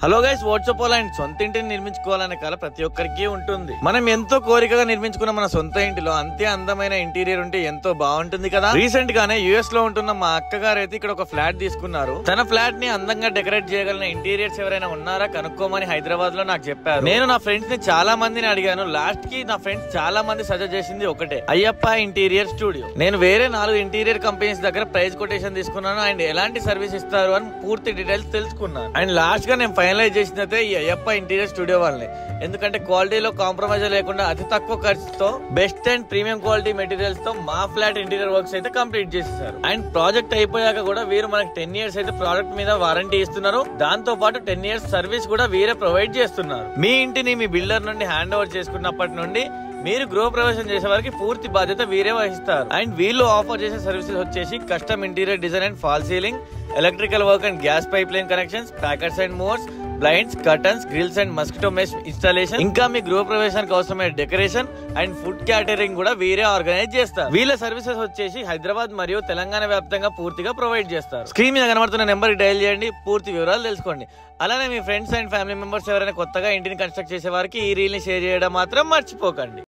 Hello guys, WhatsApp and సొంత ఇంటిని నిర్మించుకోవాలనే కల ప్రతి ఒక్కరికి ఉంటుంది. మనం ఎంతో కోరికగా నిర్మించుకున్న మన సొంత ఇంటిలో అంతే అందమైన ఇంటీరియర్ ఉంటే ఎంతో బాగుంటుంది కదా. రీసెంట్ గానే యుఎస్ లో ఉంటున్న మా అక్కగారు అయితే ఇక్కడ ఒక ఫ్లాట్ తీసుకున్నారు. తన ఫ్లాట్ ని అందంగా డెకరేట్ చేయగలిగిన ఇంటీరియర్స్ ఎవరైనా ఉన్నారా కనుక్కోమని హైదరాబాద్ లో నాకు చెప్పారు. నేను నా ఫ్రెండ్స్ ని చాలా మందిని అడిగాను. లాస్ట్ కి నా ఫ్రెండ్స్ చాలా మంది సజెస్ట్ చేసింది ఒకటే, అయ్యప్ప ఇంటీరియర్ స్టూడియో. నేను వేరే 4 ఇంటీరియర్ కంపెనీస్ దగ్గర ప్రైస్ కొటేషన్ తీసుకున్నాను అండ్ ఎలాంటి సర్వీస్ ఇస్తారు అని పూర్తి డీటెయిల్స్ తెలుసుకున్నాను. అండ్ లాస్ట్ గా నేను ఫైనలైజ్ చేసినదే ఈ అయ్యప్ప ఇంటీరియర్ స్టూడియో వాళ్ళని. ఎందుకంటే క్వాలిటీలో కాంప్రమైజ్ లేకుండా అతి తక్కువ ఖర్చుతో best and premium quality materials తో మా ఫ్లాట్ ఇంటీరియర్ వర్క్స్ అయితే కంప్లీట్ చేసేసారు. అండ్ ప్రాజెక్ట్ అయిపోయాక కూడా వీరు మనకి 10 years అయితే ప్రాజెక్ట్ మీద వారంటీ ఇస్తున్నారు. దాంతో పాటు 10 years సర్వీస్ కూడా వీరే ప్రొవైడ్ చేస్తున్నారు. మీ ఇంటిని మీ బిల్డర్ నుండి హ్యాండ్ ఓవర్ చేసుకున్నప్పటి నుండి మీరు గృహ ప్రవేశం చేసే వారికి పూర్తి బాధ్యత వీరే వహిస్తారు. అండ్ వీళ్ళు ఆఫర్ చేసే సర్వీసెస్ వచ్చేసి custom interior design and fall ceiling, electrical work and gas pipe line connections, packers and movers, blinds, curtains, grills and mosquito mesh installation, ఇంకా మీ గృహ ప్రవేశానికి అవసరమైన డెకరేషన్ అండ్ ఫుడ్ క్యాటరింగ్ కూడా వీరే ఆర్గనైజ్ చేస్తారు. వీళ్ళ సర్వీసెస్ వచ్చేసి హైదరాబాద్ మరియు తెలంగాణ వ్యాప్తంగా పూర్తిగా ప్రొవైడ్ చేస్తారు. స్క్రీన్ మీద కనబడుతున్న నెంబర్ డయల్ చేయండి, పూర్తి వివరాలు తెలుసుకోండి. అలానే మీ ఫ్రెండ్స్ అండ్ ఫ్యామిలీ మెంబర్స్ ఎవరైనా కొత్తగా ఇంటిని కన్స్ట్రక్ట్ చేసే వారికి ఈ రీల్ ని షేర్ చేయడం మాత్రం మర్చిపోకండి.